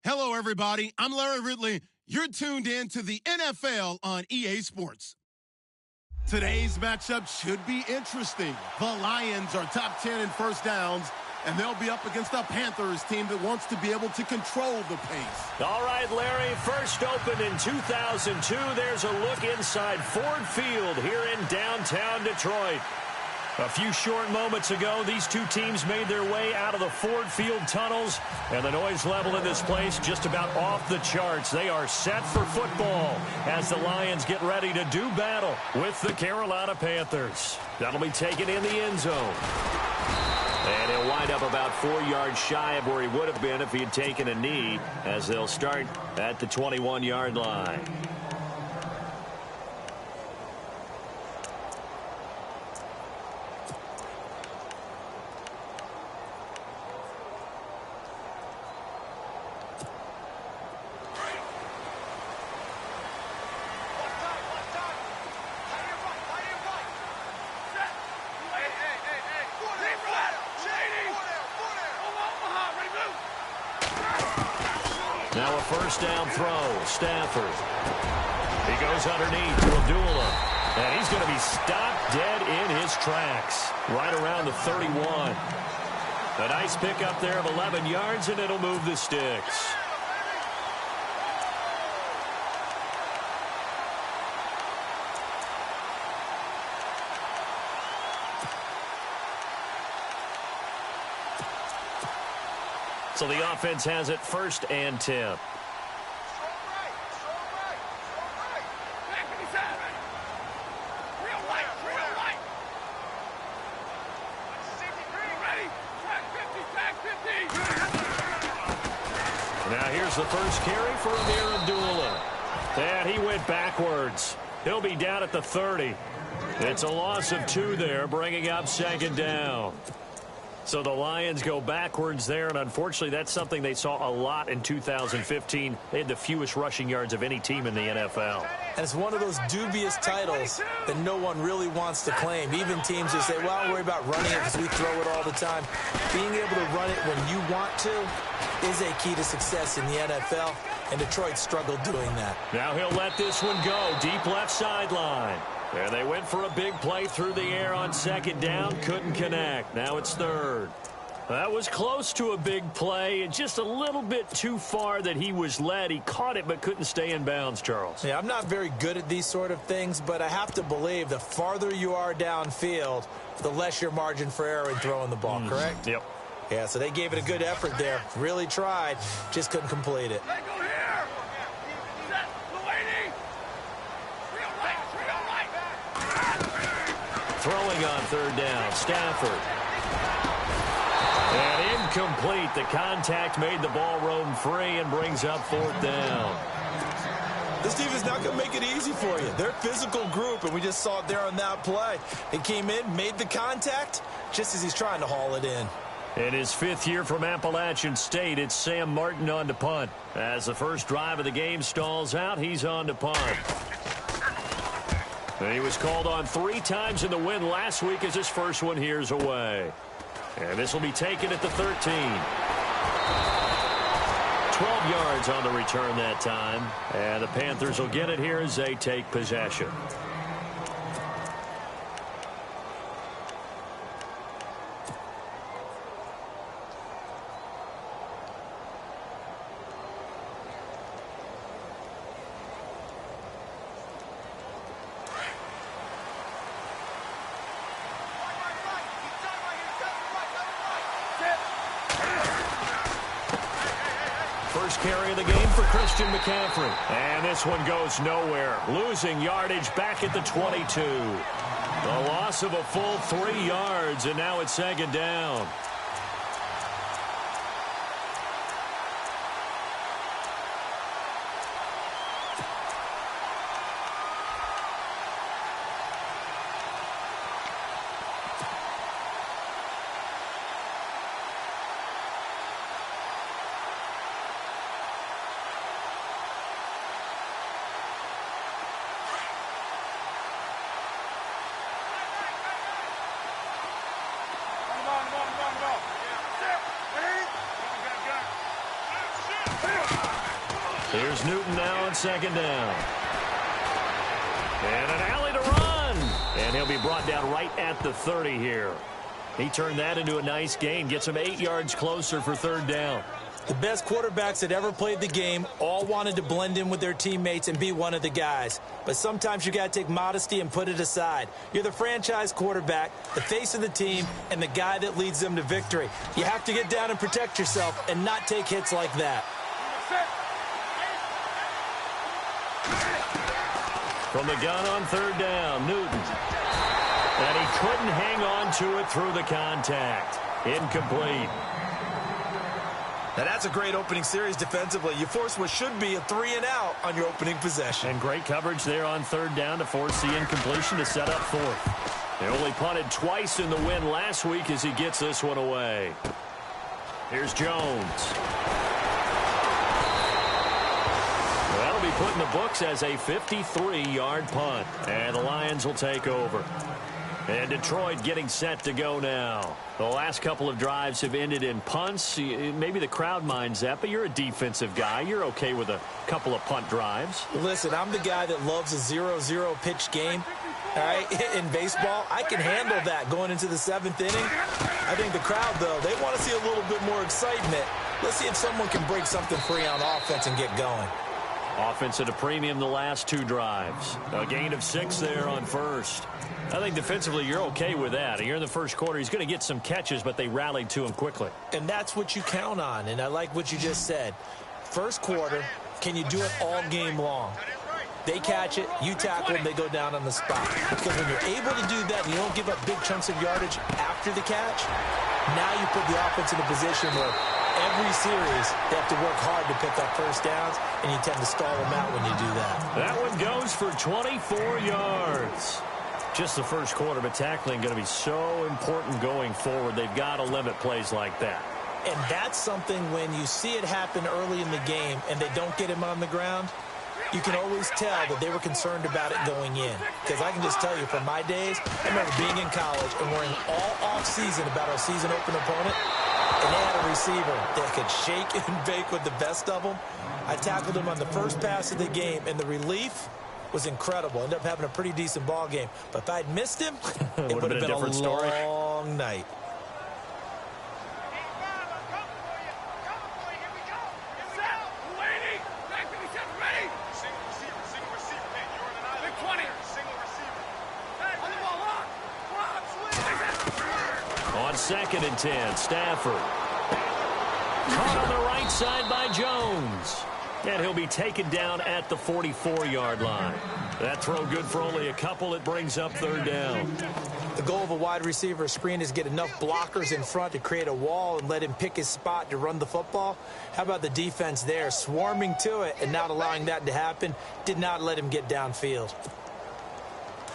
Hello, everybody. I'm Larry Ridley. You're tuned in to the NFL on EA Sports. Today's matchup should be interesting. The Lions are top 10 in first downs, and they'll be up against a Panthers team that wants to be able to control the pace. All right, Larry, first opened in 2002. There's a look inside Ford Field here in downtown Detroit. A few short moments ago, these two teams made their way out of the Ford Field tunnels, and the noise level in this place just about off the charts. They are set for football as the Lions get ready to do battle with the Carolina Panthers. That'll be taken in the end zone. And he'll wind up about 4 yards shy of where he would have been if he had taken a knee, as they'll start at the 21-yard line. Now a first down throw, Stafford. He goes underneath to Abdullah, and he's going to be stopped dead in his tracks, right around the 31. A nice pickup there of 11 yards, and it'll move the sticks. So the offense has it first and 10. Now here's the first carry for Amir Abdullah. And he went backwards. He'll be down at the 30. It's a loss of 2 there, bringing up second down. So the Lions go backwards there, and unfortunately that's something they saw a lot in 2015. They had the fewest rushing yards of any team in the NFL. And it's one of those dubious titles that no one really wants to claim. Even teams who say, well, don't worry about running it because we throw it all the time. Being able to run it when you want to is a key to success in the NFL, and Detroit struggled doing that. Now he'll let this one go, deep left sideline. There they went for a big play through the air on second down. Couldn't connect. Now it's third. That was close to a big play, and just a little bit too far that he was led. He caught it but couldn't stay in bounds, Charles. Yeah, I'm not very good at these sort of things, but I have to believe the farther you are downfield, the less your margin for error in throwing the ball, correct? Yep. Yeah, so they gave it a good effort there. Really tried, just couldn't complete it. Throwing on third down, Stafford. And incomplete. The contact made the ball roam free and brings up fourth down. This team is not going to make it easy for you. They're a physical group, and we just saw it there on that play. He came in, made the contact, just as he's trying to haul it in. In his 5th year from Appalachian State, it's Sam Martin on to punt. As the first drive of the game stalls out, he's on to punt. And he was called on 3 times in the win last week as his first one here's away. And this will be taken at the 13. 12 yards on the return that time. And the Panthers will get it here as they take possession. First carry of the game for Christian McCaffrey. And this one goes nowhere. Losing yardage back at the 22. The loss of a full 3 yards, and now it's second down. Here's Newton now on second down. And an alley to run. And he'll be brought down right at the 30 here. He turned that into a nice gain. Gets him 8 yards closer for third down. The best quarterbacks that ever played the game all wanted to blend in with their teammates and be one of the guys. But sometimes you got to take modesty and put it aside. You're the franchise quarterback, the face of the team, and the guy that leads them to victory. You have to get down and protect yourself and not take hits like that. From the gun on third down, Newton. And he couldn't hang on to it through the contact. Incomplete. Now that's a great opening series defensively. You force what should be a 3-and-out on your opening possession. And great coverage there on third down to force the incompletion to set up fourth. They only punted twice in the win last week as he gets this one away. Here's Jones. That'll be put in the books as a 53-yard punt. And the Lions will take over. And Detroit getting set to go now. The last couple of drives have ended in punts. Maybe the crowd minds that, but you're a defensive guy. You're okay with a couple of punt drives. Listen, I'm the guy that loves a 0-0 pitch game. All right, in baseball, I can handle that going into the 7th inning. I think the crowd, though, they want to see a little bit more excitement. Let's see if someone can break something free on offense and get going. Offense at a premium the last 2 drives. A gain of 6 there on first. I think defensively you're okay with that. You're in the first quarter. He's going to get some catches, but they rallied to him quickly. And that's what you count on, and I like what you just said. First quarter, can you do it all game long? They catch it, you tackle them, they go down on the spot. Because when you're able to do that and you don't give up big chunks of yardage after the catch, now you put the offense in a position where every series they have to work hard to pick up first downs, and you tend to stall them out when you do that. That one goes for 24 yards. Just the first quarter, but tackling going to be so important going forward. They've got to limit plays like that. And that's something when you see it happen early in the game and they don't get him on the ground, you can always tell that they were concerned about it going in. Because I can just tell you from my days, I remember being in college and worrying all off-season about our season open opponent, and they had a receiver that could shake and bake with the best of them. I tackled him on the first pass of the game, and the relief was incredible. Ended up having a pretty decent ball game. But if I'd missed him, it would have been a different story. Long night. On 2nd and 10, Stafford. Caught on the right side by Jones. And he'll be taken down at the 44-yard line. That throw good for only a couple. It brings up third down. The goal of a wide receiver screen is get enough blockers in front to create a wall and let him pick his spot to run the football. How about the defense there, swarming to it and not allowing that to happen? Did not let him get downfield.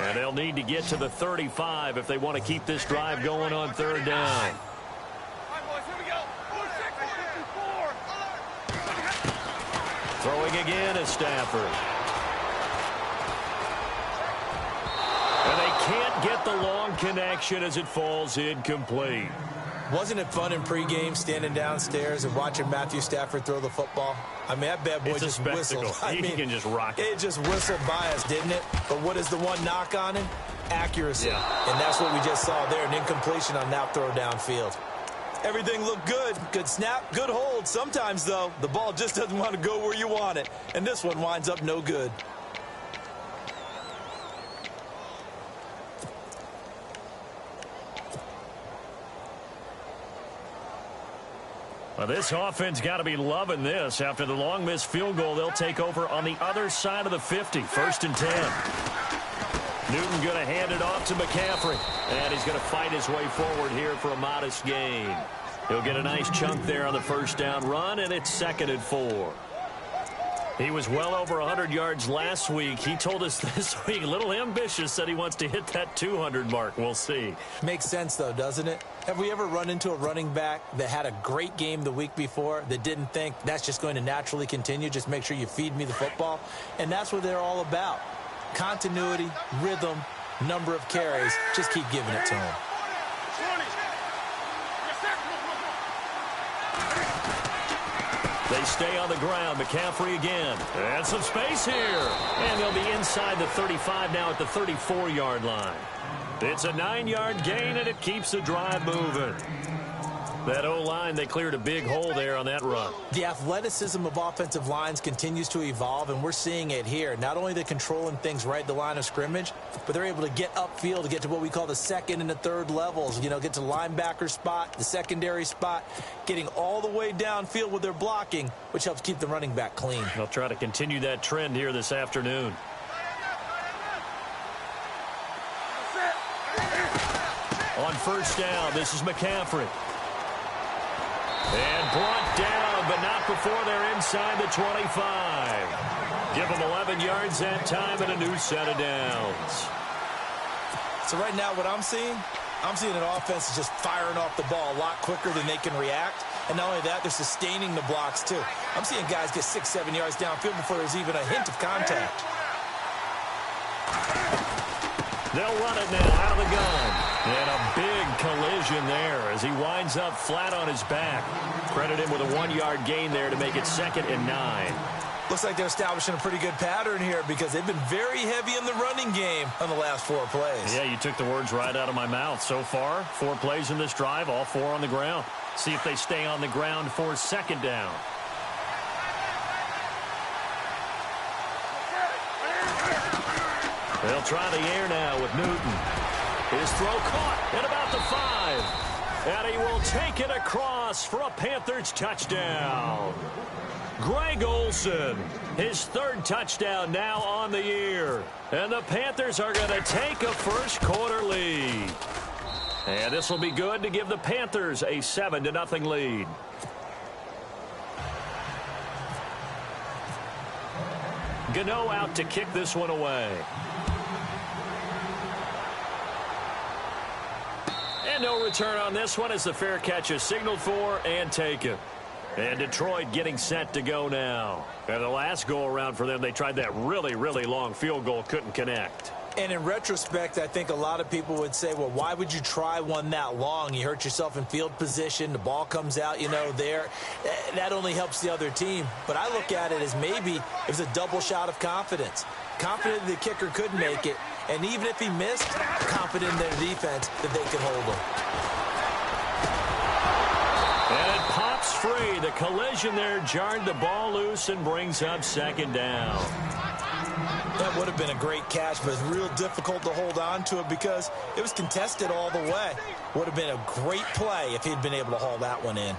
And they'll need to get to the 35 if they want to keep this drive going on third down. Throwing again is Stafford. And they can't get the long connection as it falls incomplete. Wasn't it fun in pregame standing downstairs and watching Matthew Stafford throw the football? I mean, that bad boy just whistled. He can just rock it. It just whistled by us, didn't it? But what is the one knock on him? Accuracy. Yeah. And that's what we just saw there, an incompletion on that throw downfield. Everything looked good. Good snap, good hold. Sometimes, though, the ball just doesn't want to go where you want it. And this one winds up no good. Well, this offense got to be loving this. After the long missed field goal, they'll take over on the other side of the 50. 1st and 10. Newton going to hand it off to McCaffrey. And he's going to fight his way forward here for a modest gain. He'll get a nice chunk there on the first down run, and it's 2nd and 4. He was well over 100 yards last week. He told us this week, a little ambitious, said he wants to hit that 200 mark. We'll see. Makes sense, though, doesn't it? Have we ever run into a running back that had a great game the week before that didn't think that's just going to naturally continue? Just make sure you feed me the football. And that's what they're all about. Continuity, rhythm, number of carries. Just keep giving it to him. They stay on the ground. McCaffrey again. And some space here. And they'll be inside the 35 now at the 34-yard line. It's a 9-yard gain, and it keeps the drive moving. That O-line, they cleared a big hole there on that run. The athleticism of offensive lines continues to evolve, and we're seeing it here. Not only they're controlling things right at the line of scrimmage, but they're able to get upfield to get to what we call the second and the third levels. You know, get to the linebacker spot, the secondary spot, getting all the way downfield with their blocking, which helps keep the running back clean. They'll try to continue that trend here this afternoon. On first down, this is McCaffrey. And brought down, but not before they're inside the 25. Give them 11 yards that time and a new set of downs. So right now what I'm seeing an offense is just firing off the ball a lot quicker than they can react. And not only that, they're sustaining the blocks too. I'm seeing guys get 6-7 yards downfield before there's even a hint of contact. They'll run it now out of the gun. And a big collision there as he winds up flat on his back. Credit him with a 1-yard gain there to make it 2nd and 9. Looks like they're establishing a pretty good pattern here because they've been very heavy in the running game on the last 4 plays. Yeah, you took the words right out of my mouth. So far, 4 plays in this drive, all 4 on the ground. See if they stay on the ground for 2nd down. They'll try the air now with Newton. His throw caught at about the 5. And he will take it across for a Panthers touchdown. Greg Olsen, his 3rd touchdown now on the year. And the Panthers are going to take a first-quarter lead. And this will be good to give the Panthers a 7-0 lead. Gano out to kick this one away. And no return on this one as the fair catch is signaled for and taken. And Detroit getting set to go now. And the last go-around for them, they tried that really, really long field goal, couldn't connect. And in retrospect, I think a lot of people would say, well, why would you try one that long? You hurt yourself in field position. The ball comes out, you know, there. That only helps the other team. But I look at it as maybe it was a double shot of confidence. Confident the kicker could make it. And even if he missed, confident in their defense that they could hold him. And it pops free. The collision there jarred the ball loose and brings up 2nd down. That would have been a great catch, but it's real difficult to hold on to it because it was contested all the way. Would have been a great play if he'd been able to haul that one in.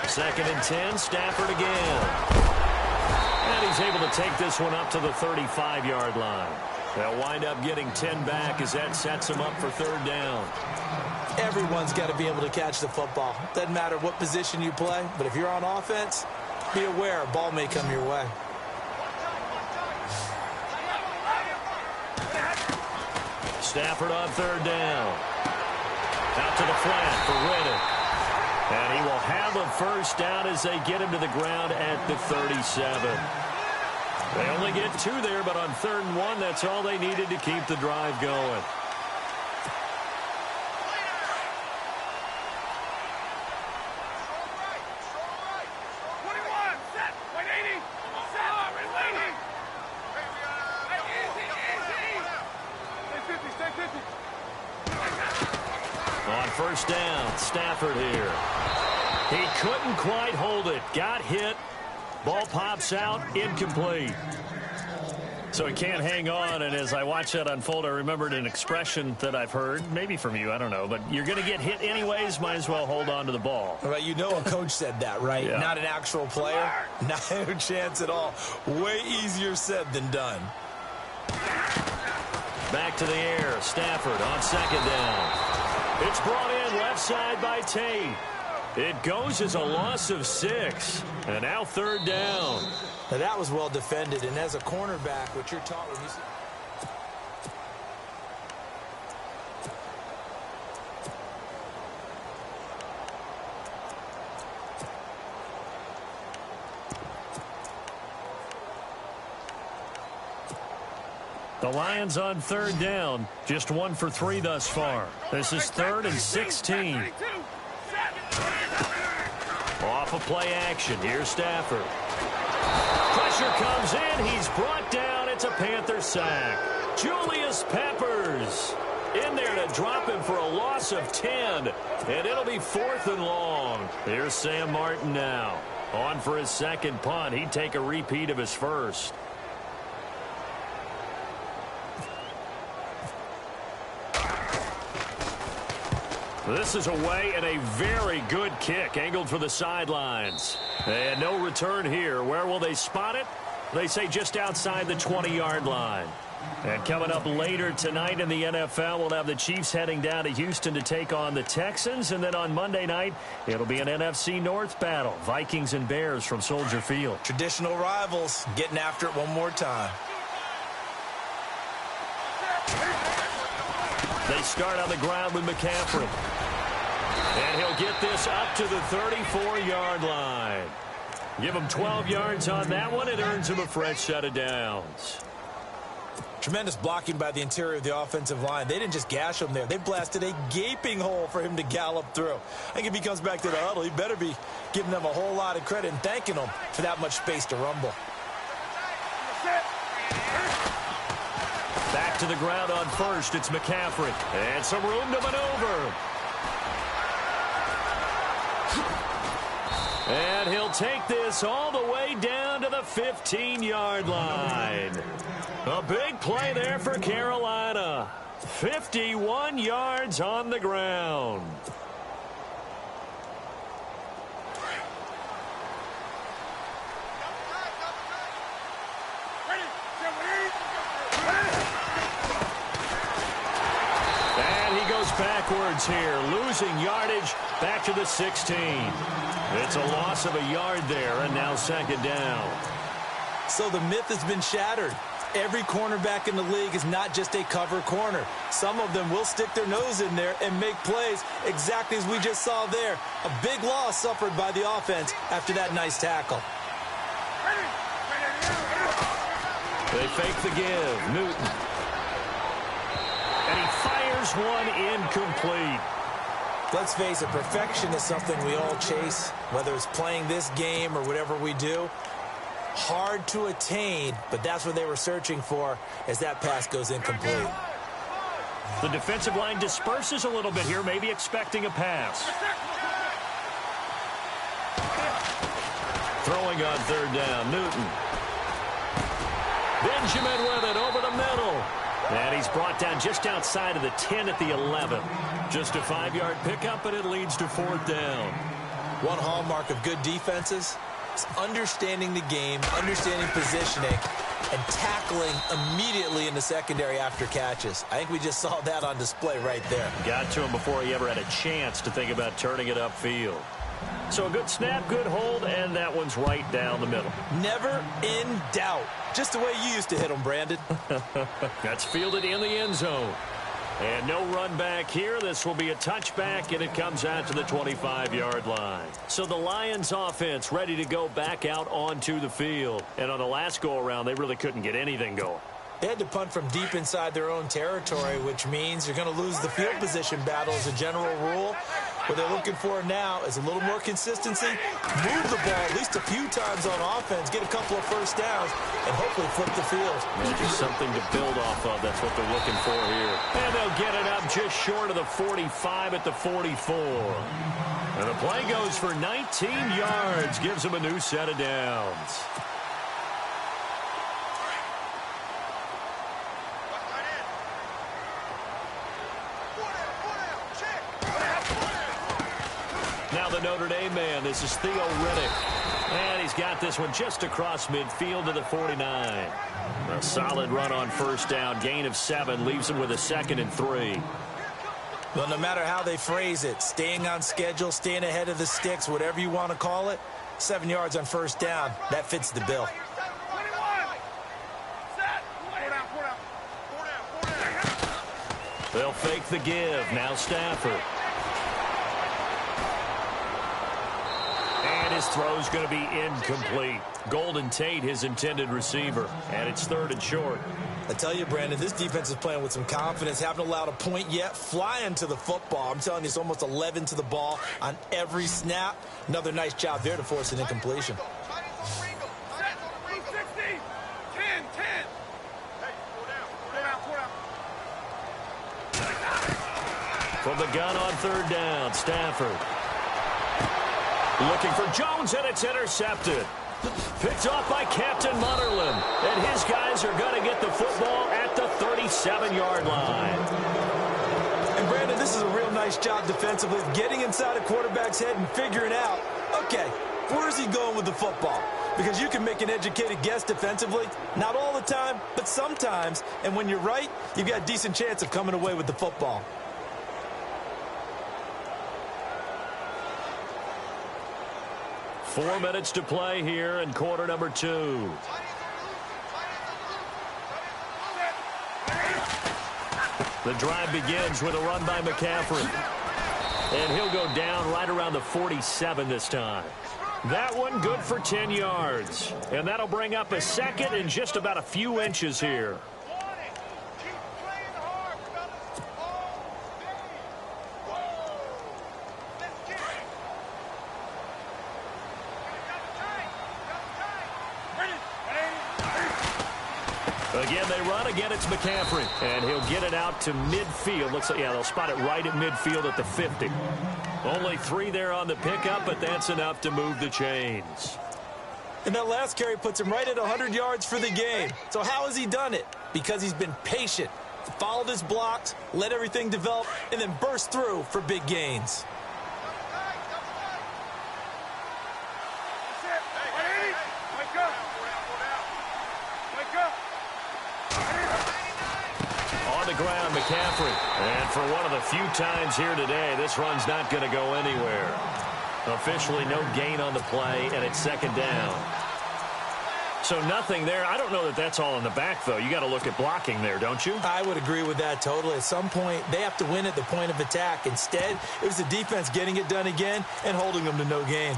Second and 10, Stafford again. And he's able to take this one up to the 35-yard line. They'll wind up getting 10 back as that sets them up for 3rd down. Everyone's got to be able to catch the football. Doesn't matter what position you play, but if you're on offense, be aware a ball may come your way. Stafford on 3rd down. Out to the flat for Riddick. And he will have a first down as they get him to the ground at the 37. They only get 2 there, but on 3rd and 1, that's all they needed to keep the drive going. On first down, Stafford here. He couldn't quite hold it. Got hit. Ball pops out, incomplete. So he can't hang on, and as I watch that unfold, I remembered an expression that I've heard, maybe from you, I don't know, but you're going to get hit anyways, might as well hold on to the ball. Right, you know a coach said that, right? Yeah. Not an actual player. No chance at all. Way easier said than done. Back to the air, Stafford on 2nd down. It's brought in left side by Tate. It goes as a loss of 6. And now 3rd down. Now that was well defended. And as a cornerback, what you're taught when you see... The Lions on third down, just 1 for 3 thus far. This is 3rd and 16. Off of play action, here's Stafford. Pressure comes in, he's brought down, it's a Panther sack. Julius Peppers in there to drop him for a loss of 10, and it'll be 4th and long. Here's Sam Martin now. On for his second punt. He'd take a repeat of his first. This is away and a very good kick angled for the sidelines. And no return here. Where will they spot it? They say just outside the 20-yard line. And coming up later tonight in the NFL, we'll have the Chiefs heading down to Houston to take on the Texans. And then on Monday night, it'll be an NFC North battle. Vikings and Bears from Soldier Field. Traditional rivals getting after it one more time. They start on the ground with McCaffrey. And he'll get this up to the 34-yard line. Give him 12 yards on that one. It earns him a fresh set of downs. Tremendous blocking by the interior of the offensive line. They didn't just gash him there. They blasted a gaping hole for him to gallop through. I think if he comes back to the huddle, he better be giving them a whole lot of credit and thanking them for that much space to rumble. Back to the ground on first. It's McCaffrey. And some room to maneuver. And he'll take this all the way down to the 15-yard line. A big play there for Carolina. 51 yards on the ground. And he goes backwards here, losing yardage back to the 16. It's a loss of a yard there, and now second down. So the myth has been shattered. Every cornerback in the league is not just a cover corner. Some of them will stick their nose in there and make plays exactly as we just saw there. A big loss suffered by the offense after that nice tackle. They fake the give. Newton. And he fires one incomplete. Let's face it, perfection is something we all chase, whether it's playing this game or whatever we do. Hard to attain, but that's what they were searching for as that pass goes incomplete. The defensive line disperses a little bit here, maybe expecting a pass. Throwing on third down, Newton. Benjamin with it over the middle. And he's brought down just outside of the 10 at the 11. Just a 5-yard pickup, and it leads to 4th down. One hallmark of good defenses is understanding the game, understanding positioning, and tackling immediately in the secondary after catches. I think we just saw that on display right there. Got to him before he ever had a chance to think about turning it upfield. So a good snap, good hold, and that one's right down the middle. Never in doubt. Just the way you used to hit them, Brandon. That's fielded in the end zone. And no run back here. This will be a touchback, and it comes out to the 25-yard line. So the Lions offense ready to go back out onto the field. And on the last go-around, they really couldn't get anything going. They had to punt from deep inside their own territory, which means you're going to lose the field position battle as a general rule. What they're looking for now is a little more consistency, move the ball at least a few times on offense, get a couple of first downs, and hopefully flip the field. Yeah, just something to build off of. That's what they're looking for here. And they'll get it up just short of the 45 at the 44. And the play goes for 19 yards, gives them a new set of downs. Now the Notre Dame man, this is Theo Riddick. And he's got this one just across midfield to the 49. A solid run on first down. Gain of 7 leaves him with a 2nd and 3. Well, no matter how they phrase it, staying on schedule, staying ahead of the sticks, whatever you want to call it, 7 yards on first down, that fits the bill. They'll fake the give. Now Stafford. And his throw's going to be incomplete. Golden Tate, his intended receiver. And it's 3rd and short. I tell you, Brandon, this defense is playing with some confidence. Haven't allowed a point yet. Flying to the football. I'm telling you, it's almost 11 to the ball on every snap. Another nice job there to force an incompletion. From the gun on third down, Stafford. Looking for Jones, and it's intercepted. Picked off by Captain Mutterland. And his guys are going to get the football at the 37-yard line. And, Brandon, this is a real nice job defensively, getting inside a quarterback's head and figuring out, okay, where is he going with the football? Because you can make an educated guess defensively. Not all the time, but sometimes. And when you're right, you've got a decent chance of coming away with the football. Four minutes to play here in quarter number 2. The drive begins with a run by McCaffrey. And he'll go down right around the 47 this time. That one good for 10 yards. And that'll bring up a second and just about a few inches here. Again, they run. Again, it's McCaffrey. And he'll get it out to midfield. Looks like, yeah, they'll spot it right at midfield at the 50. Only 3 there on the pickup, but that's enough to move the chains. And that last carry puts him right at 100 yards for the game. So how has he done it? Because he's been patient, followed his blocks, let everything develop, and then burst through for big gains. Ground, McCaffrey. And for one of the few times here today, this run's not going to go anywhere. Officially no gain on the play, and it's second down. So nothing there. I don't know that that's all in the back, though. You got to look at blocking there, don't you? I would agree with that totally. At some point, they have to win at the point of attack. Instead, it was the defense getting it done again and holding them to no gain.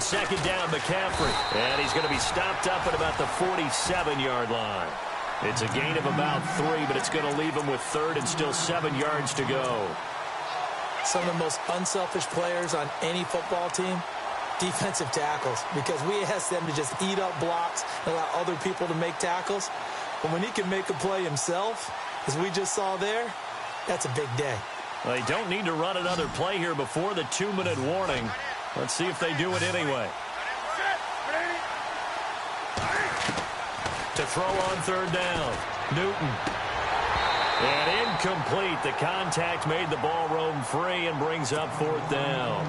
Second down, McCaffrey. And he's going to be stopped up at about the 47-yard line. It's a gain of about 3, but it's going to leave him with third and still 7 yards to go. Some of the most unselfish players on any football team, defensive tackles, because we ask them to just eat up blocks and allow other people to make tackles. But when he can make a play himself, as we just saw there, that's a big day. Well, they don't need to run another play here before the 2-minute warning. Let's see if they do it anyway. To throw on third down, Newton. And incomplete. The contact made the ball roam free and brings up fourth down.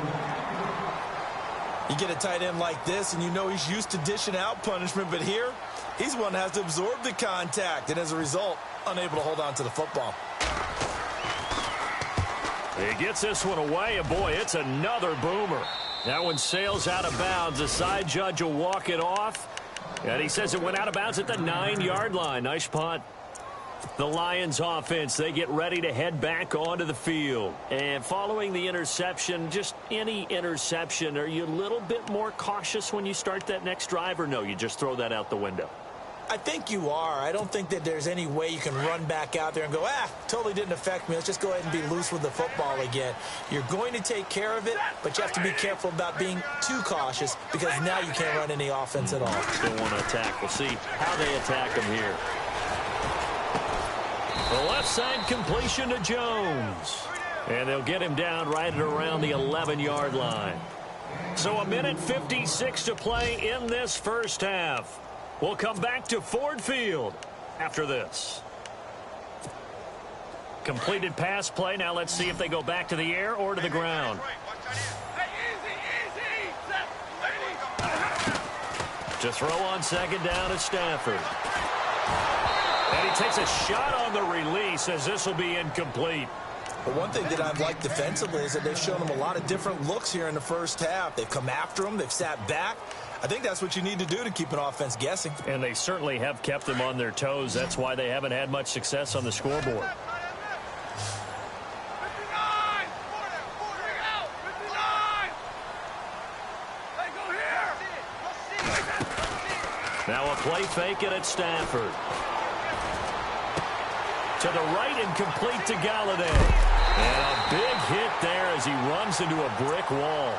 You get a tight end like this, and you know he's used to dishing out punishment, but here, he's one that has to absorb the contact, and as a result, unable to hold on to the football. He gets this one away, and boy, it's another boomer. That one sails out of bounds. The side judge will walk it off. And he says it went out of bounds at the 9-yard line. Nice punt. The Lions offense, they get ready to head back onto the field. And following the interception, just any interception, are you a little bit more cautious when you start that next drive, or no, you just throw that out the window? I think you are. I don't think that there's any way you can run back out there and go, totally didn't affect me. Let's just go ahead and be loose with the football again. You're going to take care of it, but you have to be careful about being too cautious because now you can't run any offense at all. Still want to attack. We'll see how they attack them here. The left side completion to Jones. And they'll get him down right at around the 11-yard line. So a minute 56 to play in this first half. We'll come back to Ford Field after this. Completed pass play. Now let's see if they go back to the air or to the ground. To throw on second down is Stafford. And he takes a shot on the release as this will be incomplete. But one thing that I've liked defensively is that they've shown them a lot of different looks here in the first half. They've come after him. They've sat back. I think that's what you need to do to keep an offense guessing. And they certainly have kept them on their toes. That's why they haven't had much success on the scoreboard. Now a play fake it at Stafford. To the right and complete to Galladay. And a big hit there as he runs into a brick wall.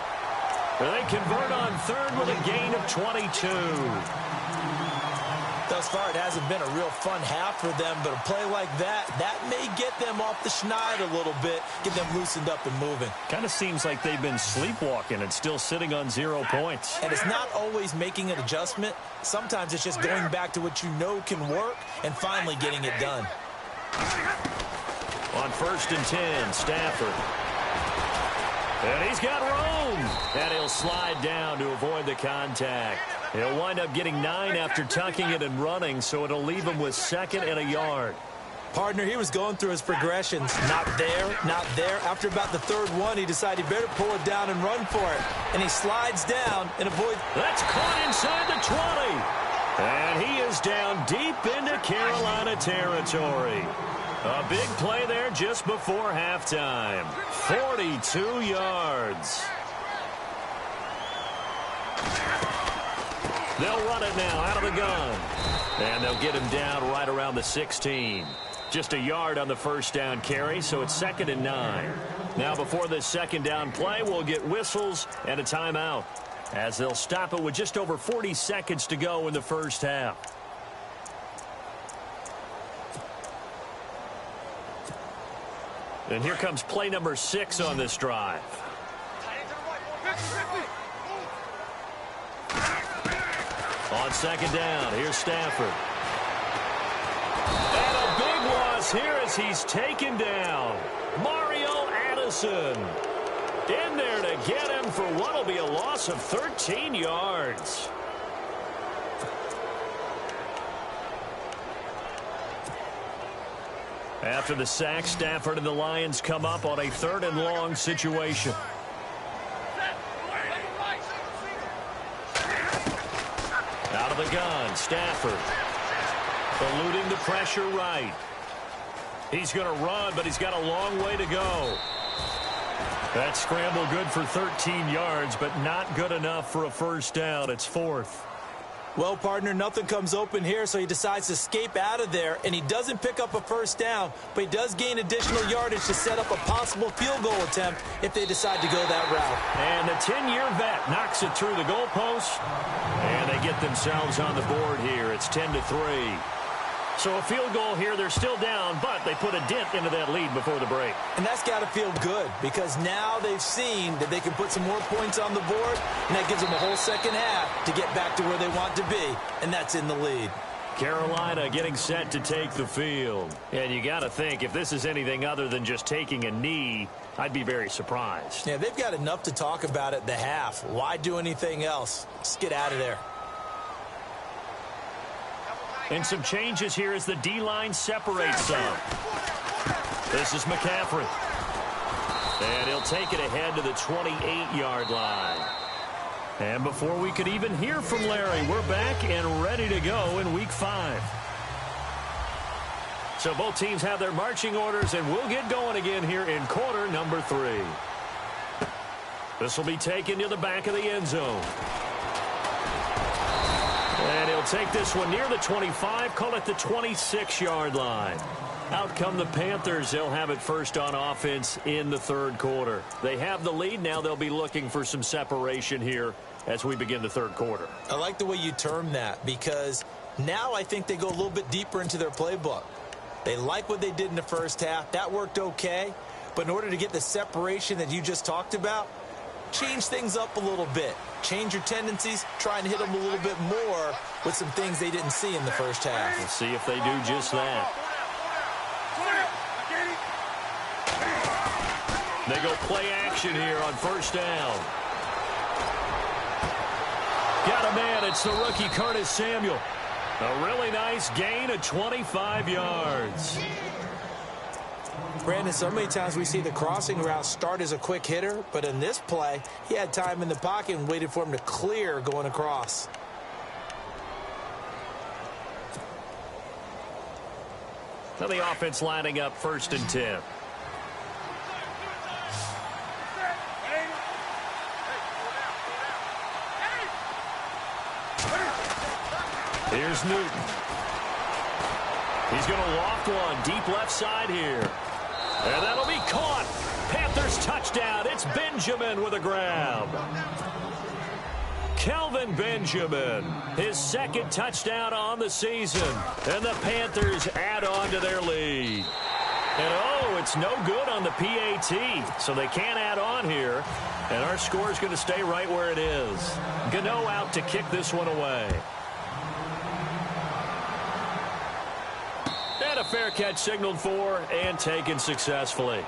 They convert on third with a gain of 22. Thus far, it hasn't been a real fun half for them, but a play like that may get them off the schneid a little bit, get them loosened up and moving. Kind of seems like they've been sleepwalking and still sitting on 0 points. And it's not always making an adjustment. Sometimes it's just going back to what you know can work and finally getting it done. On 1st and 10, Stafford. And he's got room. And he'll slide down to avoid the contact. He'll wind up getting 9 after tucking it and running, so it'll leave him with 2nd and a yard. Partner, he was going through his progressions. Not there, not there. After about the 3rd one, he decided he better pull it down and run for it. And he slides down and avoids. That's caught inside the 20. And he is down deep into Carolina territory. A big play there just before halftime. 42 yards. They'll run it now out of the gun. And they'll get him down right around the 16. Just a yard on the first down carry, so it's 2nd and 9. Now before this 2nd down play, we'll get whistles and a timeout, as they'll stop it with just over 40 seconds to go in the first half. And here comes play number 6 on this drive. On 2nd down, here's Stafford. And a big loss here as he's taken down. Mario Addison in there to get him for what will be a loss of 13 yards. After the sack, Stafford and the Lions come up on a 3rd and long situation. Out of the gun, Stafford. Eluding the pressure right. He's going to run, but he's got a long way to go. That scramble good for 13 yards, but not good enough for a first down. It's 4th. Well, partner, nothing comes open here, so he decides to escape out of there, and he doesn't pick up a first down, but he does gain additional yardage to set up a possible field goal attempt if they decide to go that route. And the 10-year vet knocks it through the goalpost, and they get themselves on the board here. It's 10-3. So a field goal here, they're still down, but they put a dent into that lead before the break. And that's got to feel good, because now they've seen that they can put some more points on the board, and that gives them a whole second half to get back to where they want to be, and that's in the lead. Carolina getting set to take the field. And you got to think, if this is anything other than just taking a knee, I'd be very surprised. Yeah, they've got enough to talk about at the half. Why do anything else? Just get out of there. And some changes here as the D-line separates some. This is McCaffrey. And he'll take it ahead to the 28-yard line. And before we could even hear from Larry, we're back and ready to go in Week 5. So both teams have their marching orders, and we'll get going again here in quarter number 3. This will be taken to the back of the end zone. And he'll take this one near the 25, call it the 26-yard line. Out come the Panthers. They'll have it first on offense in the 3rd quarter. They have the lead. Now they'll be looking for some separation here as we begin the 3rd quarter. I like the way you term that, because now I think they go a little bit deeper into their playbook. They like what they did in the first half. That worked okay. But in order to get the separation that you just talked about, change things up a little bit. Change your tendencies, try and hit them a little bit more with some things they didn't see in the first half. We'll see if they do just that. They go play action here on first down. Got a man. It's the rookie Curtis Samuel. A really nice gain of 25 yards. Brandon, so many times we see the crossing route start as a quick hitter, but in this play, he had time in the pocket and waited for him to clear going across. Now the offense lining up 1st and 10. Here's Newton. He's going to loft one deep left side here. And that'll be caught. Panthers touchdown. It's Benjamin with a grab. Kelvin Benjamin, his 2nd touchdown on the season. And the Panthers add on to their lead. And oh, it's no good on the PAT. So they can't add on here. And our score is going to stay right where it is. Gano out to kick this one away. And a fair catch signaled for and taken successfully.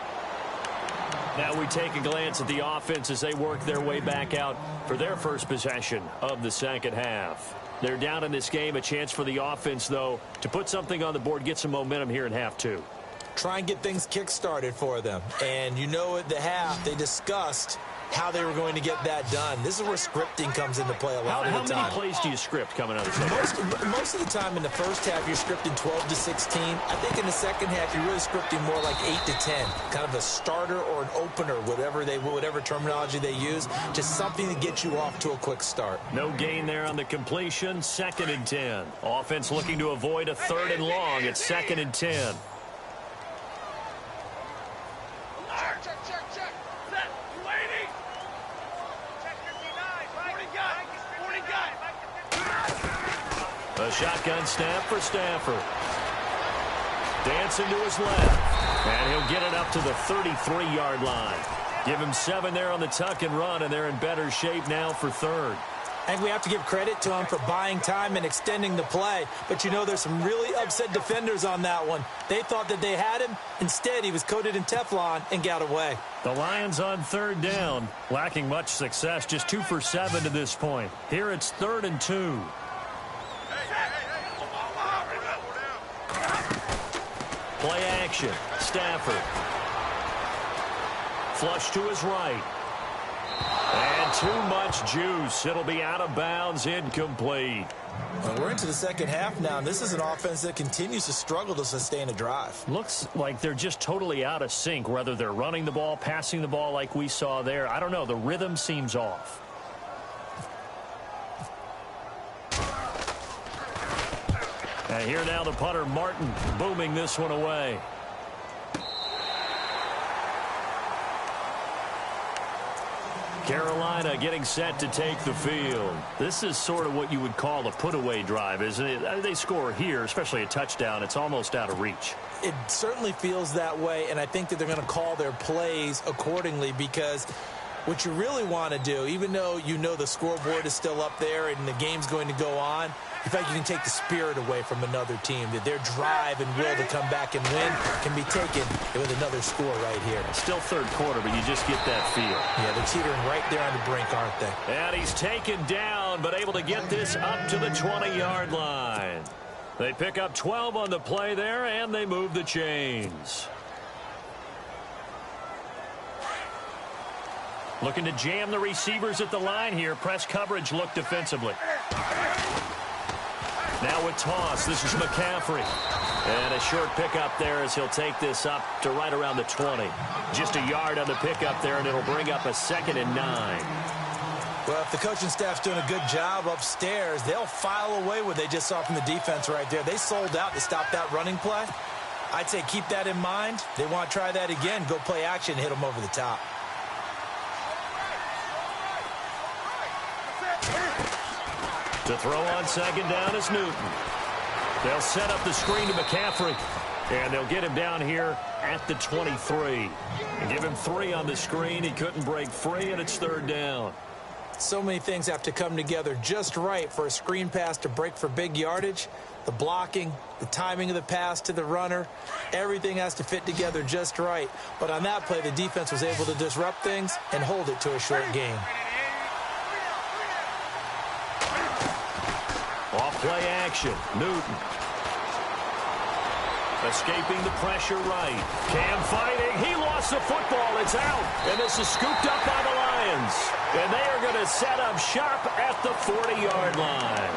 Now we take a glance at the offense as they work their way back out for their first possession of the 2nd half. They're down in this game. A chance for the offense, though, to put something on the board, get some momentum here in half 2. Try and get things kick-started for them. And you know at the half, they discussed how they were going to get that done. This is where scripting comes into play a lot of the time. How many plays do you script coming out of the second? Most of the time in the first half, you're scripting 12 to 16. I think in the second half, you're really scripting more like 8 to 10. Kind of a starter or an opener, whatever terminology they use. Just something to get you off to a quick start. No gain there on the completion. 2nd and 10. Offense looking to avoid a 3rd and long. It's 2nd and 10. A shotgun snap for Stafford. Dancing to his left. And he'll get it up to the 33-yard line. Give him 7 there on the tuck and run, and they're in better shape now for 3rd. I think we have to give credit to him for buying time and extending the play. But you know there's some really upset defenders on that one. They thought that they had him. Instead, he was coated in Teflon and got away. The Lions on 3rd down. Lacking much success. Just 2 for 7 to this point. Here it's 3rd and 2. Play action. Stafford. Flush to his right. And too much juice. It'll be out of bounds, incomplete. Well, we're into the second half now, and this is an offense that continues to struggle to sustain a drive. Looks like they're just totally out of sync, whether they're running the ball, passing the ball like we saw there. I don't know. The rhythm seems off. And here now the punter, Martin, booming this one away. Carolina getting set to take the field. This is sort of what you would call a put-away drive, isn't it? They score here, especially a touchdown. It's almost out of reach. It certainly feels that way, and I think that they're going to call their plays accordingly because what you really want to do, even though you know the scoreboard is still up there and the game's going to go on, in fact, you can take the spirit away from another team, that their drive and will to come back and win can be taken with another score right here. Still 3rd quarter, but you just get that feel. Yeah, they're teetering right there on the brink, aren't they? And he's taken down, but able to get this up to the 20-yard line. They pick up 12 on the play there, and they move the chains. Looking to jam the receivers at the line here. Press coverage look defensively. Now with toss, this is McCaffrey. And a short pickup there as he'll take this up to right around the 20. Just a yard on the pickup there, and it'll bring up a 2nd and 9. Well, if the coaching staff's doing a good job upstairs, they'll file away what they just saw from the defense right there. They sold out to stop that running play. I'd say keep that in mind. They want to try that again. Go play action and hit them over the top. To throw on 2nd down is Newton. They'll set up the screen to McCaffrey. And they'll get him down here at the 23. And give him 3 on the screen. He couldn't break free, and it's 3rd down. So many things have to come together just right for a screen pass to break for big yardage. The blocking, the timing of the pass to the runner, everything has to fit together just right. But on that play, the defense was able to disrupt things and hold it to a short game. Off play action. Newton. Escaping the pressure right. Cam fighting. He lost the football. It's out. And this is scooped up by the Lions. And they are going to set up shop at the 40-yard line.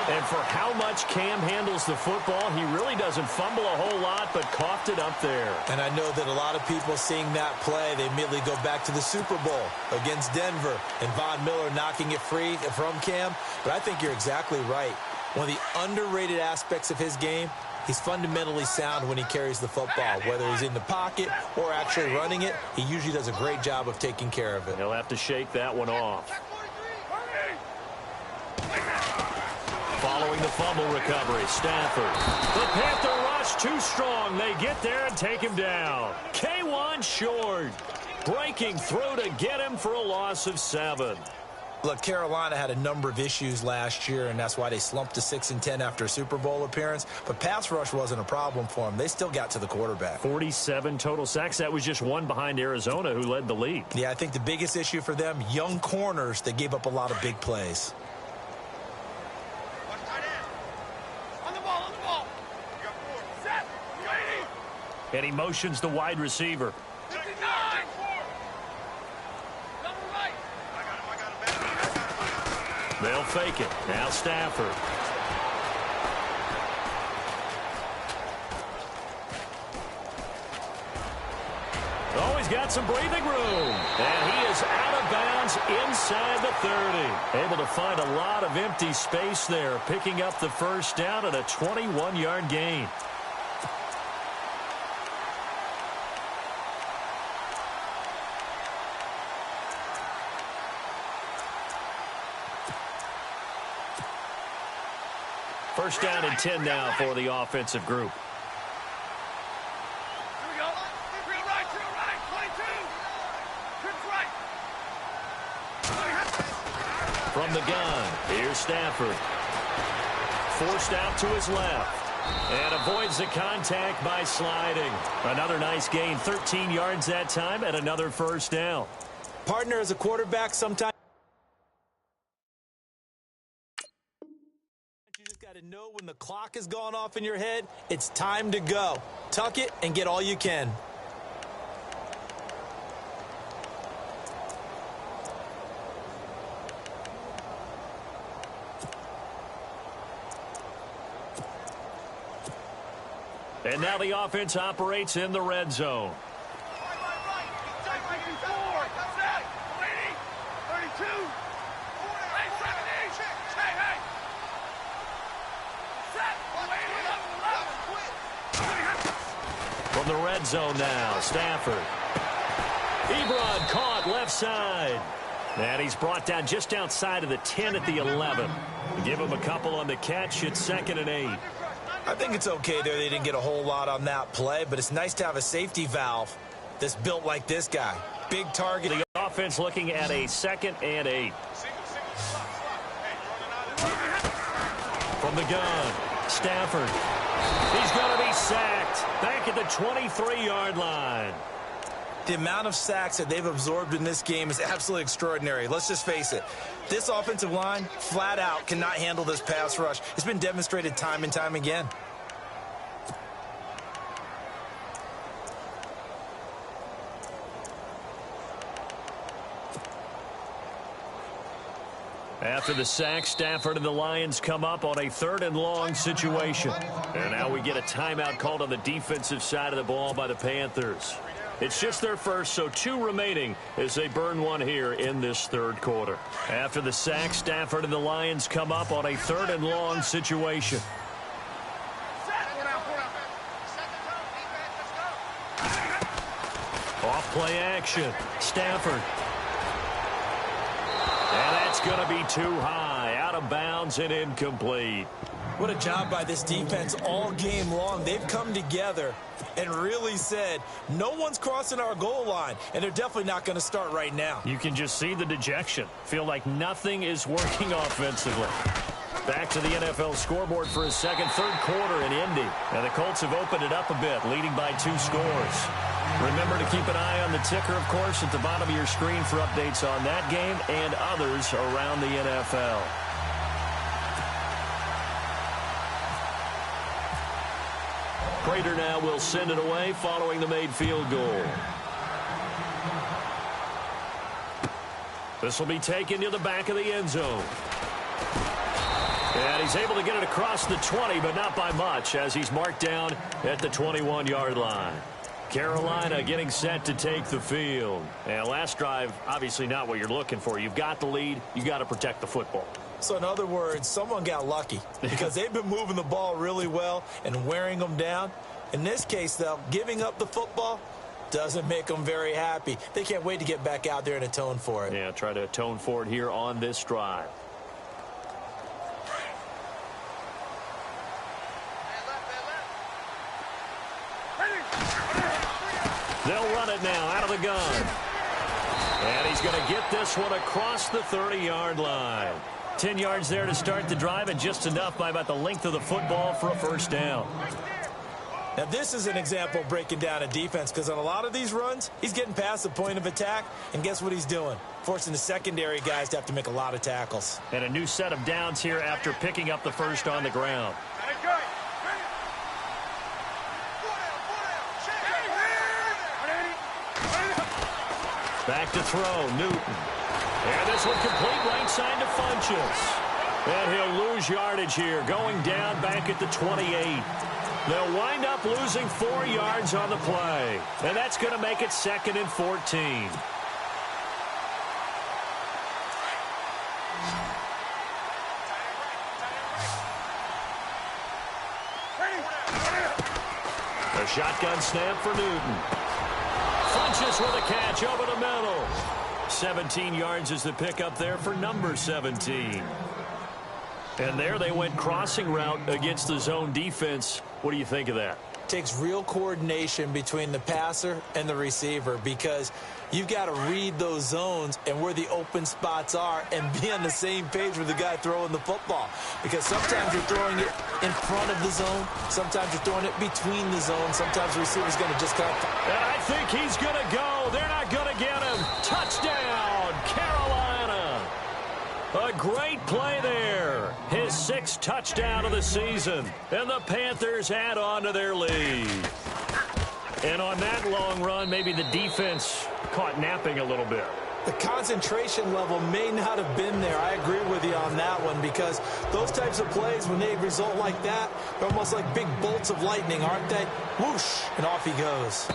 And for how much Cam handles the football, he really doesn't fumble a whole lot, but coughed it up there. And I know that a lot of people seeing that play, they immediately go back to the Super Bowl against Denver and Von Miller knocking it free from Cam. But I think you're exactly right. One of the underrated aspects of his game, he's fundamentally sound when he carries the football. Whether he's in the pocket or actually running it, he usually does a great job of taking care of it. He'll have to shake that one off. Following the fumble recovery, Stafford. The Panther rush too strong. They get there and take him down. K1 short. Breaking through to get him for a loss of 7. Look, Carolina had a number of issues last year, and that's why they slumped to 6-10 after a Super Bowl appearance. But pass rush wasn't a problem for them. They still got to the quarterback. 47 total sacks. That was just one behind Arizona, who led the league. Yeah, I think the biggest issue for them, young corners, they gave up a lot of big plays. And he motions the wide receiver. 59. They'll fake it. Now Stafford. Oh, he's got some breathing room. And he is out of bounds inside the 30. Able to find a lot of empty space there, picking up the first down at a 21-yard gain. First down and 10 now for the offensive group. Here we go. Drill right, 22. Trips right. From the gun, here's Stafford. Forced out to his left. And avoids the contact by sliding. Another nice gain, 13 yards that time, and another first down. Partner as a quarterback, sometimes you just got to know when the clock has gone off in your head, it's time to go. Tuck it and get all you can. And now the offense operates in the red zone. From the red zone now, Stafford. Ebron caught left side. And he's brought down just outside of the 10 at the 11. Give him a couple on the catch. It's 2nd and 8. I think it's okay there. They didn't get a whole lot on that play, but it's nice to have a safety valve that's built like this guy. Big target. The offense looking at a 2nd and 8. From the gun, Stafford. He's going to be sacked back at the 23-yard line. The amount of sacks that they've absorbed in this game is absolutely extraordinary. Let's just face it. This offensive line, flat out, cannot handle this pass rush. It's been demonstrated time and time again. After the sack, Stafford and the Lions come up on a 3rd and long situation. And now we get a timeout called on the defensive side of the ball by the Panthers. It's just their first, so 2 remaining as they burn one here in this 3rd quarter. After the sack, Stafford and the Lions come up on a 3rd and long situation. Off play action. Stafford. And that's going to be too high. Out of bounds and incomplete. What a job by this defense all game long. They've come together and really said, no one's crossing our goal line, and they're definitely not going to start right now. You can just see the dejection. Feel like nothing is working offensively. Back to the NFL scoreboard for his 2nd, 3rd quarter in Indy. And the Colts have opened it up a bit, leading by 2 scores. Remember to keep an eye on the ticker, of course, at the bottom of your screen for updates on that game and others around the NFL. Prater now will send it away following the made field goal. This will be taken to the back of the end zone. And he's able to get it across the 20, but not by much, as he's marked down at the 21-yard line. Carolina getting set to take the field. And last drive, obviously not what you're looking for. You've got the lead. You've got to protect the football. So in other words, someone got lucky because they've been moving the ball really well and wearing them down. In this case, though, giving up the football doesn't make them very happy. They can't wait to get back out there and atone for it. Yeah, try to atone for it here on this drive. They'll run it now out of the gun. And he's going to get this one across the 30-yard line. 10 yards there to start the drive, and just enough by about the length of the football for a first down. Now, this is an example of breaking down a defense, because on a lot of these runs, he's getting past the point of attack, and guess what he's doing? Forcing the secondary guys to have to make a lot of tackles. And a new set of downs here after picking up the first on the ground. Back to throw, Newton. And this one complete right side to Funchess. And he'll lose yardage here, going down back at the 28. They'll wind up losing 4 yards on the play. And that's going to make it 2nd and 14. A shotgun snap for Newton. Funchess with a catch over the middle. 17 yards is the pickup there for number 17. And there they went crossing route against the zone defense. What do you think of that? Takes real coordination between the passer and the receiver, because you've got to read those zones and where the open spots are and be on the same page with the guy throwing the football. Because sometimes you're throwing it in front of the zone. Sometimes you're throwing it between the zones. Sometimes the receiver's going to just kind of... And I think he's going to go. They're not going to get him. Touchdown, Carolina. A great play there. His 6th touchdown of the season. And the Panthers add on to their lead. And on that long run, maybe the defense caught napping a little bit. The concentration level may not have been there. I agree with you on that one, because those types of plays, when they result like that, they're almost like big bolts of lightning, aren't they? Whoosh, and off he goes.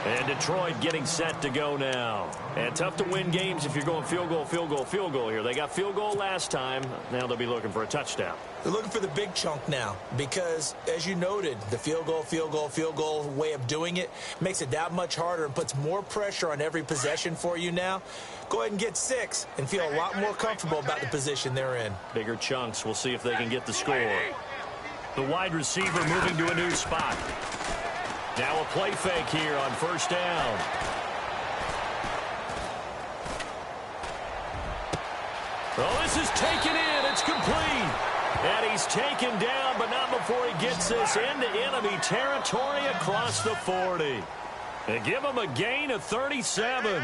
And Detroit getting set to go now. And tough to win games if you're going field goal, field goal, field goal here. They got field goal last time. Now they'll be looking for a touchdown. They're looking for the big chunk now, because, as you noted, the field goal way of doing it makes it that much harder and puts more pressure on every possession for you now. Go ahead and get 6 and feel a lot more comfortable about the position they're in. Bigger chunks. We'll see if they can get the score. The wide receiver moving to a new spot. Now a play fake here on first down. Oh, this is taken in. It's complete. And he's taken down, but not before he gets this into enemy territory across the 40. They give him a gain of 37.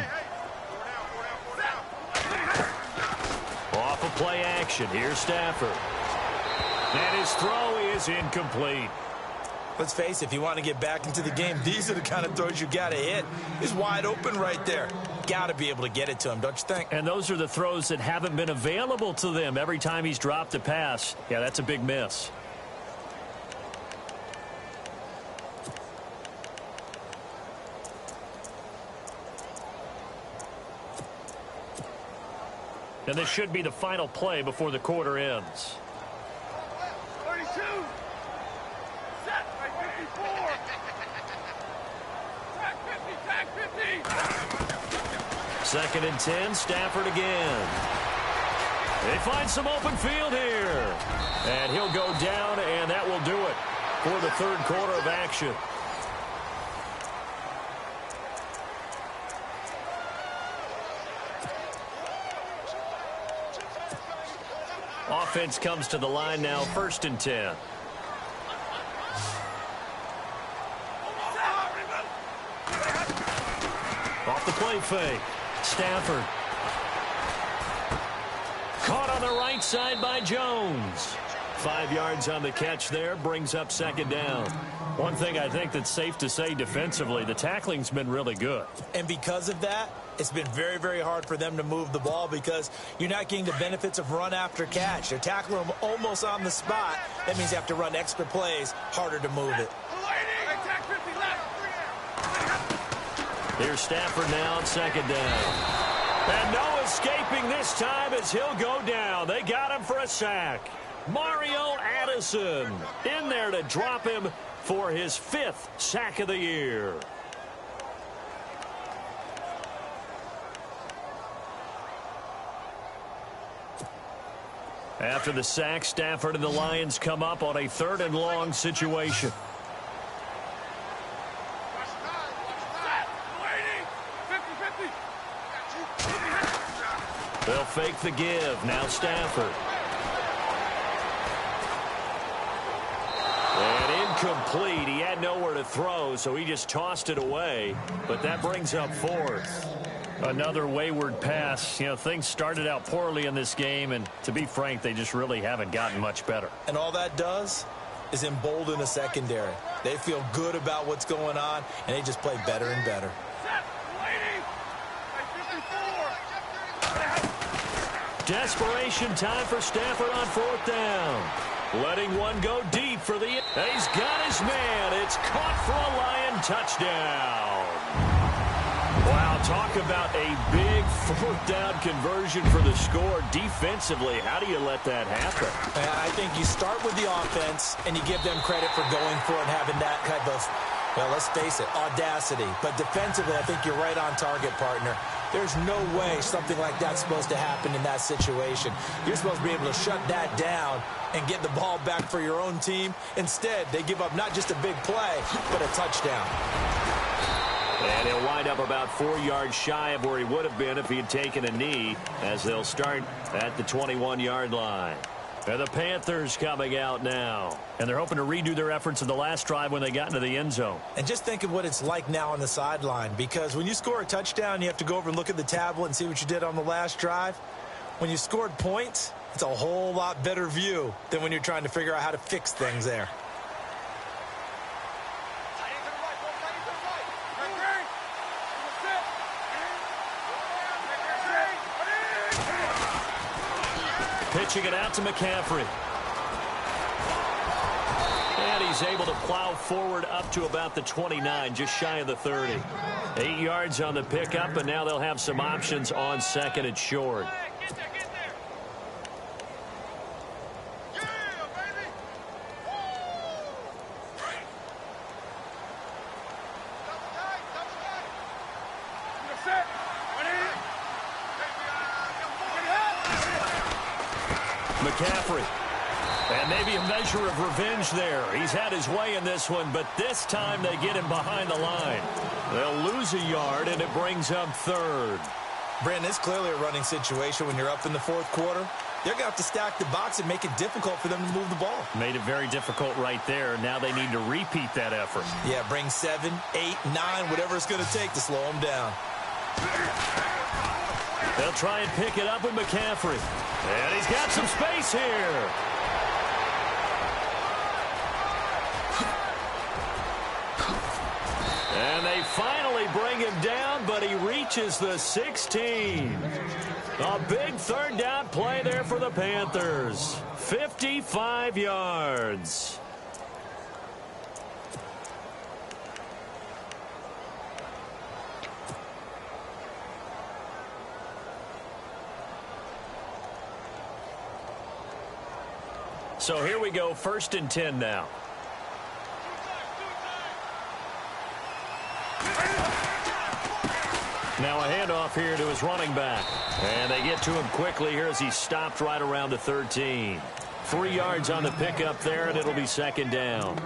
Off of play action. Here's Stafford. And his throw is incomplete. Let's face it, if you want to get back into the game, these are the kind of throws you got to hit. He's wide open right there. Got to be able to get it to him, don't you think? And those are the throws that haven't been available to them every time he's dropped a pass. Yeah, that's a big miss. And this should be the final play before the quarter ends. 32. Set by 54. Tag 50. 2nd and 10, Stafford again. They find some open field here. And he'll go down, and that will do it for the 3rd quarter of action. Offense comes to the line now, 1st and 10. Off the play fake. Stafford. Caught on the right side by Jones. 5 yards on the catch there, brings up second down. One thing I think that's safe to say defensively, the tackling's been really good. And because of that, it's been very, very hard for them to move the ball because you're not getting the benefits of run after catch. They're tackling them almost on the spot. That means you have to run extra plays, harder to move it. Here's Stafford now on second down. And no escaping this time as he'll go down. They got him for a sack. Mario Addison in there to drop him for his 5th sack of the year. After the sack, Stafford and the Lions come up on a 3rd and long situation. They'll fake the give. Now Stafford. And incomplete. He had nowhere to throw, so he just tossed it away. But that brings up 4th. Another wayward pass. You know, things started out poorly in this game, and to be frank, they just really haven't gotten much better. And all that does is embolden the secondary. They feel good about what's going on, and they just play better and better. Desperation time for Stafford on 4th down. Letting one go deep for the... He's got his man. It's caught for a Lion touchdown. Wow, talk about a big 4th down conversion for the score. Defensively, how do you let that happen? I think you start with the offense, and you give them credit for going for it and having that type of, well, let's face it, audacity. But defensively, I think you're right on target, partner. There's no way something like that's supposed to happen in that situation. You're supposed to be able to shut that down and get the ball back for your own team. Instead, they give up not just a big play, but a touchdown. And he'll wind up about 4 yards shy of where he would have been if he had taken a knee, as they'll start at the 21-yard line. And the Panthers coming out now. And they're hoping to redo their efforts in the last drive when they got into the end zone. And just think of what it's like now on the sideline, because when you score a touchdown, you have to go over and look at the tablet and see what you did on the last drive. When you scored points, it's a whole lot better view than when you're trying to figure out how to fix things there. Pitching it out to McCaffrey. And he's able to plow forward up to about the 29, just shy of the 30. 8 yards on the pickup, and now they'll have some options on 2nd and short. McCaffrey. And maybe a measure of revenge there. He's had his way in this one, but this time they get him behind the line. They'll lose a yard, and it brings up 3rd. Brandon, it's clearly a running situation when you're up in the 4th quarter. They're going to have to stack the box and make it difficult for them to move the ball. Made it very difficult right there. Now they need to repeat that effort. Yeah, bring 7, 8, 9, whatever it's going to take to slow them down. They'll try and pick it up with McCaffrey. And he's got some space here. And they finally bring him down, but he reaches the 16. A big 3rd down play there for the Panthers. 55 yards. So here we go, 1st and 10 now. Now a handoff here to his running back. And they get to him quickly here as he stopped right around the 13. 3 yards on the pickup there, and it'll be 2nd down.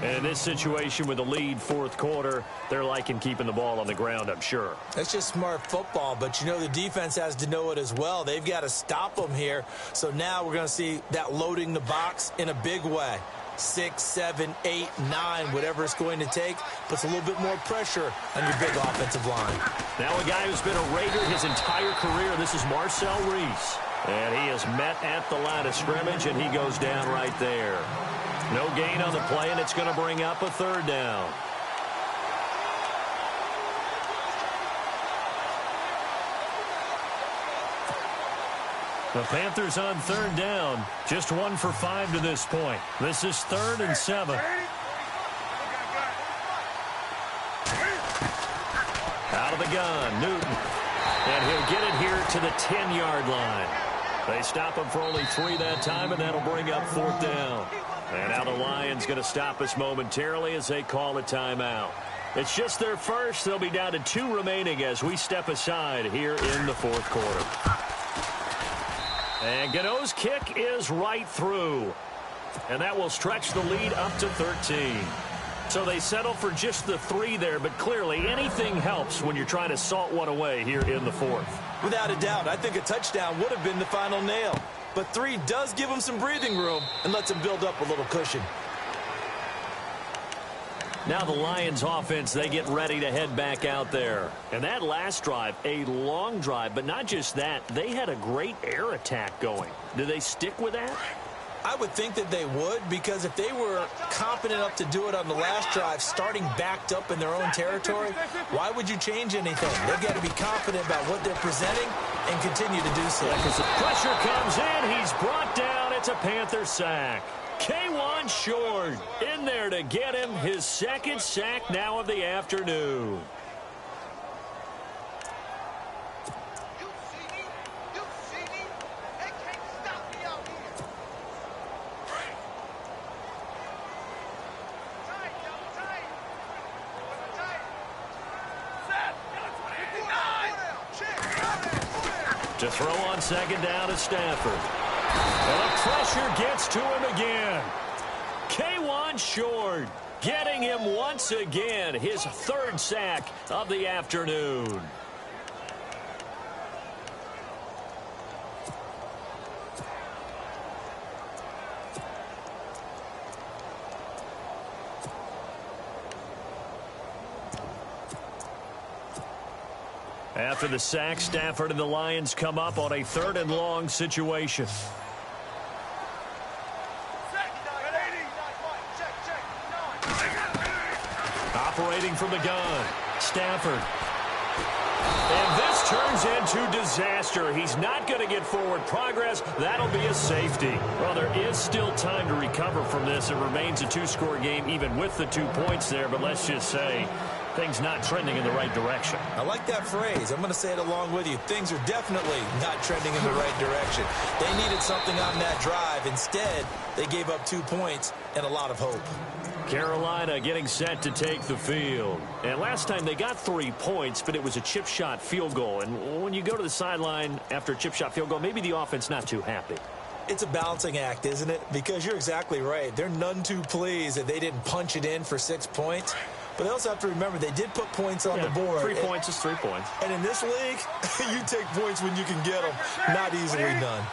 And in this situation with the lead 4th quarter, they're liking keeping the ball on the ground, I'm sure. That's just smart football, but you know the defense has to know it as well. They've got to stop them here. So now we're going to see that loading the box in a big way. 6, 7, 8, 9, whatever it's going to take, puts a little bit more pressure on your big offensive line. Now a guy who's been a Raider his entire career, this is Marcel Reese. And he is met at the line of scrimmage, and he goes down right there. No gain on the play, and it's going to bring up a 3rd down. The Panthers on 3rd down, just 1 for 5 to this point. This is 3rd and 7. Out of the gun, Newton. And he'll get it here to the 10-yard line. They stop him for only 3 that time, and that'll bring up 4th down. And now the Lions going to stop us momentarily as they call a timeout. It's just their first. They'll be down to 2 remaining as we step aside here in the 4th quarter. And Gano's kick is right through. And that will stretch the lead up to 13. So they settle for just the 3 there, but clearly anything helps when you're trying to salt one away here in the 4th. Without a doubt, I think a touchdown would have been the final nail. But 3 does give them some breathing room and lets them build up a little cushion. Now the Lions offense, they get ready to head back out there. And that last drive, a long drive, but not just that. They had a great air attack going. Do they stick with that? I would think that they would, because if they were confident enough to do it on the last drive, starting backed up in their own territory, why would you change anything? They've got to be confident about what they're presenting and continue to do so. Because the pressure comes in, he's brought down. It's a Panther sack. K1 Short in there to get him his 2nd sack now of the afternoon. To throw on 2nd down is Stafford. And the pressure gets to him again. K1 Short getting him once again his 3rd sack of the afternoon. After the sack, Stafford and the Lions come up on a 3rd and long situation. Operating from the gun, Stafford. And this turns into disaster. He's not going to get forward progress. That'll be a safety. Well, there is still time to recover from this. It remains a 2-score game even with the 2 points there, but let's just say things not trending in the right direction. I like that phrase. I'm going to say it along with you. Things are definitely not trending in the right direction. They needed something on that drive. Instead, they gave up 2 points and a lot of hope. Carolina getting set to take the field. And last time they got 3 points, but it was a chip shot field goal. And when you go to the sideline after a chip shot field goal, maybe the offense not too happy. It's a balancing act, isn't it? Because you're exactly right. They're none too pleased that they didn't punch it in for 6 points. But they also have to remember they did put points on the board. 3 points is 3 points. And in this league, you take points when you can get them. Not easily done.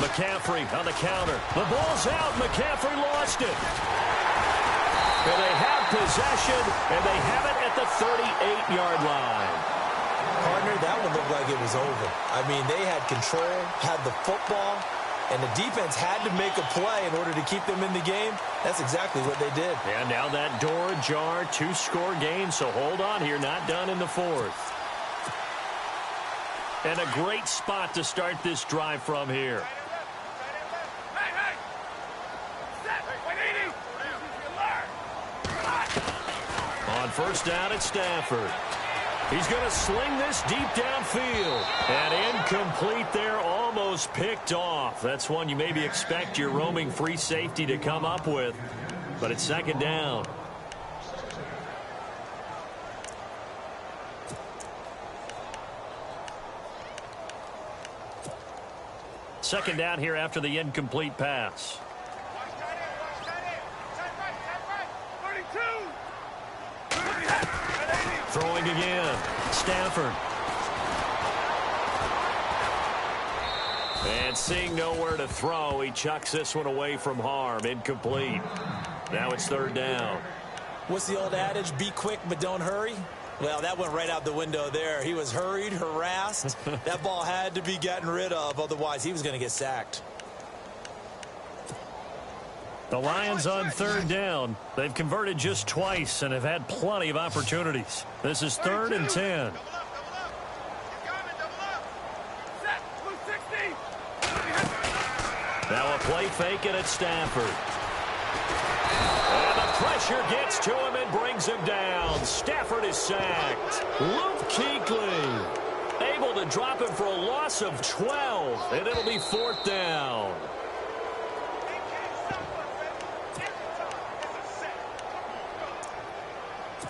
McCaffrey on the counter. The ball's out. McCaffrey lost it. And they have possession, and they have it at the 38-yard line. Partner, that one looked like it was over. I mean, they had control, had the football, and the defense had to make a play in order to keep them in the game. That's exactly what they did. And now that door ajar, 2-score game, so hold on here, not done in the 4th. And a great spot to start this drive from here. On 1st down, it's Stafford. He's going to sling this deep downfield. And incomplete there, almost picked off. That's one you maybe expect your roaming free safety to come up with. But it's 2nd down. Second down here after the incomplete pass. Throwing again. Stafford. And seeing nowhere to throw, he chucks this one away from harm. Incomplete. Now it's 3rd down. What's the old adage? Be quick, but don't hurry. Well, that went right out the window there. He was hurried, harassed. That ball had to be gotten rid of, otherwise he was going to get sacked. The Lions on third down. They've converted just twice and have had plenty of opportunities. This is 3rd and 10. Now a play fake and it's Stafford. And the pressure gets to him and brings him down. Stafford is sacked. Luke Kuechly able to drop him for a loss of 12, and it'll be 4th down.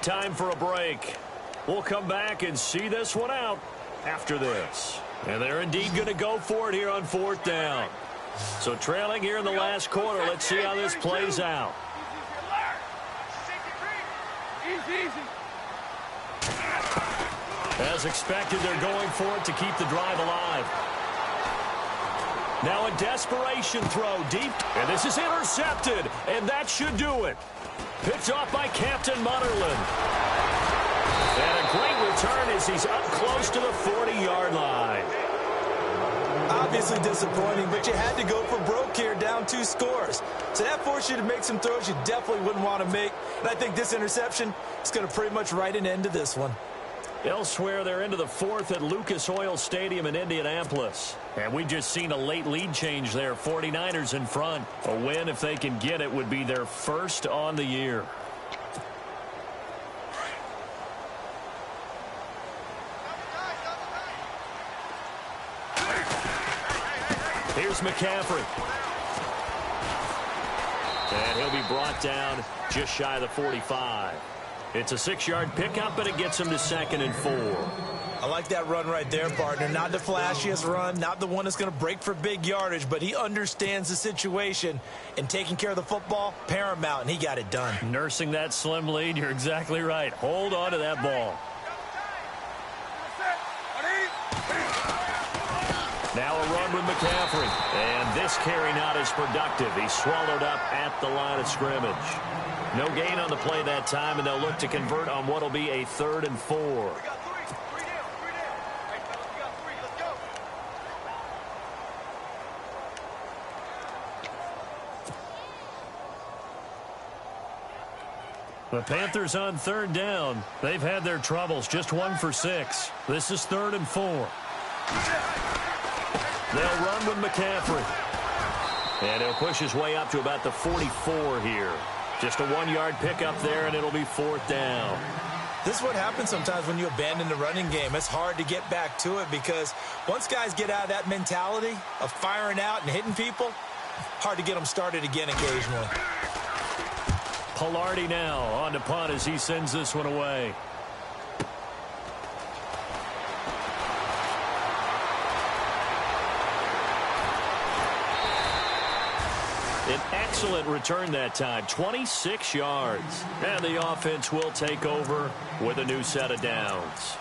Time for a break. We'll come back and see this one out after this. And they're indeed going to go for it here on 4th down. So trailing here in the last quarter, let's see how this plays out. As expected, they're going for it to keep the drive alive. Now a desperation throw deep, and this is intercepted, and that should do it. Picked off by Captain Mutterland. And a great return as he's up close to the 40-yard line. Obviously disappointing, but you had to go for broke here, down 2 scores. So that forced you to make some throws you definitely wouldn't want to make. And I think this interception is going to pretty much write an end to this one. Elsewhere, they're into the 4th at Lucas Oil Stadium in Indianapolis. And we just seen a late lead change there. 49ers in front. A win, if they can get it, would be their first on the year. Here's McCaffrey. And he'll be brought down just shy of the 45. It's a 6-yard pickup, but it gets him to 2nd and 4. I like that run right there, partner. Not the flashiest run, not the one that's going to break for big yardage, but he understands the situation, and taking care of the football, paramount, and he got it done. Nursing that slim lead, you're exactly right. Hold on to that ball. Now a run with McCaffrey, and this carry not as productive. He's swallowed up at the line of scrimmage. No gain on the play that time, and they'll look to convert on what will be a 3rd and 4. The Panthers on 3rd down. They've had their troubles, just 1 for 6. This is 3rd and 4. They'll run with McCaffrey. And he'll push his way up to about the 44 here. Just a 1-yard pickup there, and it'll be 4th down. This is what happens sometimes when you abandon the running game. It's hard to get back to it because once guys get out of that mentality of firing out and hitting people, hard to get them started again occasionally. Pilardi now on to punt as he sends this one away. An excellent return that time, 26 yards. And the offense will take over with a new set of downs.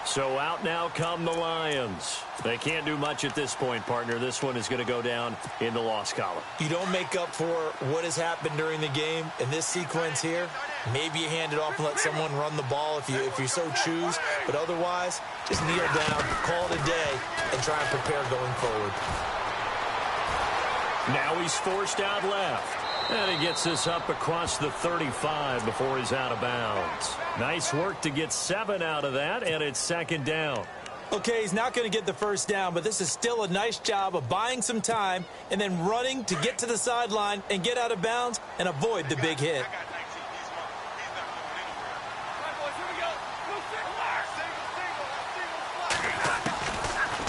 So out now come the Lions. They can't do much at this point, partner. This one is going to go down in the loss column. You don't make up for what has happened during the game in this sequence here. Maybe you hand it off and let someone run the ball if you so choose. But otherwise, just kneel down, call it a day, and try and prepare going forward. Now he's forced out left. And he gets this up across the 35 before he's out of bounds. Nice work to get 7 out of that, and it's 2nd down. Okay, he's not going to get the first down, but this is still a nice job of buying some time and then running to get to the sideline and get out of bounds and avoid the big hit.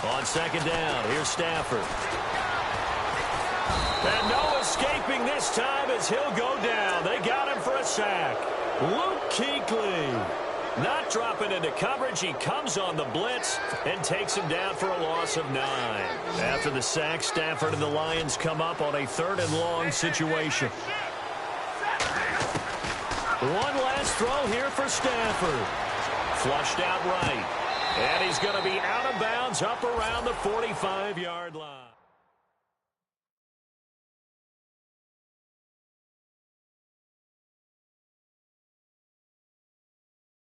On 2nd down, here's Stafford. And no escaping this time as he'll go down. They got him for a sack. Luke Kuechly not dropping into coverage. He comes on the blitz and takes him down for a loss of 9. After the sack, Stafford and the Lions come up on a 3rd and long situation. One last throw here for Stafford. Flushed out right. And he's going to be out of bounds up around the 45-yard line.